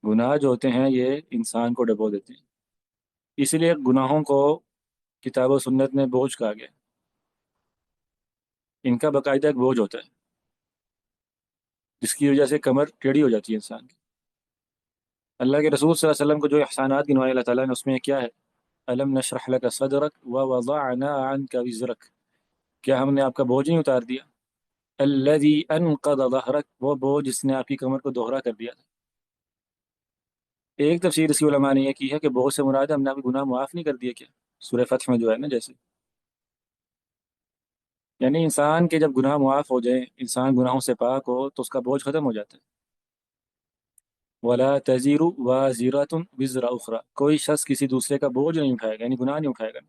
گناہ جو ہوتے ہیں یہ انسان کو ڈبو دیتے ہیں، اسی لیے گناہوں کو کتاب و سنت میں بوجھ کہا گیا۔ ان کا باقاعدہ ایک بوجھ ہوتا ہے جس کی وجہ سے کمر ٹیڑھی ہو جاتی ہے انسان کی۔ اللہ کے رسول صلی اللہ علیہ وسلم کو جو احسانات گنوائے اللہ تعالیٰ نے، اس میں کیا ہے؟ الم نشرح لك صدرك ووضعنا عنك وزرك، کیا ہم نے آپ کا بوجھ نہیں اتار دیا؟ الذي انقض ظهرك، وہ بوجھ جس نے آپ کی کمر کو دوہرا کر دیا تھا۔ ایک تفسیر اس کی علماء نے یہ کی ہے کہ بوجھ سے مراد ہے ہم نے آپ کے گناہ معاف نہیں کر دیے کیا، سورہ فتح میں جو ہے نا جیسے، یعنی انسان کے جب گناہ معاف ہو جائیں، انسان گناہوں سے پاک ہو تو اس کا بوجھ ختم ہو جاتا ہے۔ ولا تزر وازرة وزر اخرى، کوئی شخص کسی دوسرے کا بوجھ نہیں اٹھائے گا، یعنی گناہ نہیں اٹھائے گا۔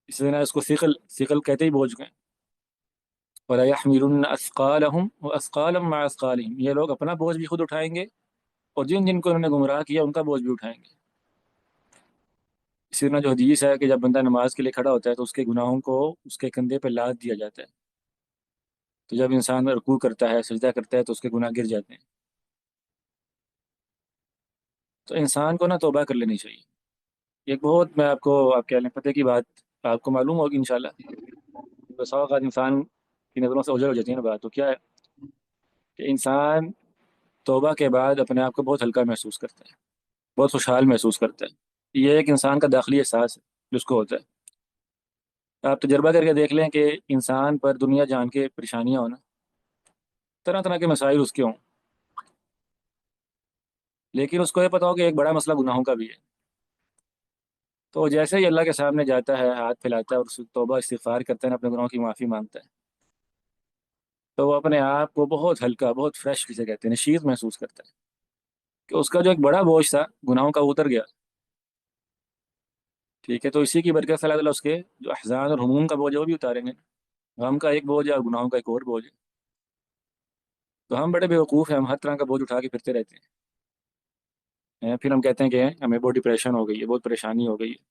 اس لیے نا اس کو ثقل ثقل کہتے ہی بوجھ گئے۔ ولا يحملن اثقالهم واثقالا مع اثقالهم، یہ لوگ اپنا بوجھ بھی خود اٹھائیں گے اور جن جن کو انہوں نے گمراہ کیا ان کا بوجھ بھی اٹھائیں گے۔ اسی طرح جو حدیث ہے کہ جب بندہ نماز کے لیے کھڑا ہوتا ہے تو اس کے گناہوں کو اس کے کندھے پہ لاد دیا جاتا ہے، تو جب انسان رکوع کرتا ہے، سجدہ کرتا ہے، تو اس کے گناہ گر جاتے ہیں۔ تو انسان کو نا توبہ کر لینی چاہیے۔ ایک بہت، میں آپ کو آپ کہہ لیں پتہ کی بات آپ کو معلوم ہوگی انشاءاللہ، بس اوقات انسان کی نظروں سے اوجھل ہو جاتی ہے نا بات، تو کیا ہے کہ انسان توبہ کے بعد اپنے آپ کو بہت ہلکا محسوس کرتا ہے، بہت خوشحال محسوس کرتا ہے۔ یہ ایک انسان کا داخلی احساس ہے جس کو ہوتا ہے۔ آپ تجربہ کر کے دیکھ لیں کہ انسان پر دنیا جان کے پریشانیاں ہونا، طرح طرح کے مسائل اس کے ہوں، لیکن اس کو یہ پتا ہو کہ ایک بڑا مسئلہ گناہوں کا بھی ہے، تو جیسے ہی اللہ کے سامنے جاتا ہے، ہاتھ پھیلاتا ہے اور اس توبہ استغفار کرتا ہے نا، اپنے گناہوں کی معافی مانگتا ہے، تو وہ اپنے آپ کو بہت ہلکا، بہت فریش جسے کہتے ہیں نشیط محسوس کرتا ہے کہ اس کا جو ایک بڑا بوجھ تھا گناہوں کا وہ اتر گیا۔ ٹھیک ہے، تو اسی کی برکت سے اللہ تعالیٰ اس کے جو احزان اور ہموم کا بوجھ ہے وہ بھی اتاریں گے۔ غم کا ایک بوجھ ہے اور گناہوں کا ایک اور بوجھ ہے، تو ہم بڑے بیوقوف ہیں، ہم ہر طرح کا بوجھ اٹھا کے پھرتے رہتے پھر ہم کہتے ہیں کہ ہمیں بہت ڈپریشن ہو گئی ہے، بہت پریشانی ہو گئی ہے،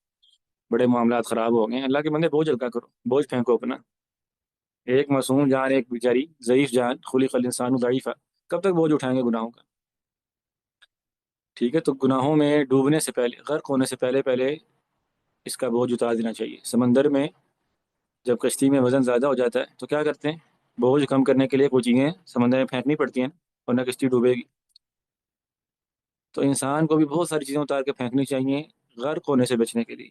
بڑے معاملات خراب ہو گئے ہیں۔ اللہ کے بندے بوجھ ہلکا کرو، بوجھ پھینکو اپنا۔ ایک معصوم جان، ایک بیچاری ضعیف جان، خلق الانسان ضعیفا، کب تک بوجھ اٹھائیں گے گناہوں کا؟ ٹھیک ہے، تو گناہوں میں ڈوبنے سے پہلے، غرق ہونے سے پہلے پہلے اس کا بوجھ اتار دینا چاہیے۔ سمندر میں جب کشتی میں وزن زیادہ ہو جاتا ہے تو کیا کرتے ہیں؟ بوجھ کم کرنے کے لیے کچھ چیزیں سمندر میں پھینکنی پڑتی ہیں، ورنہ کشتی ڈوبے گی۔ تو انسان کو بھی بہت ساری چیزیں اتار کے پھینکنی چاہیے غرق ہونے سے بچنے کے لیے۔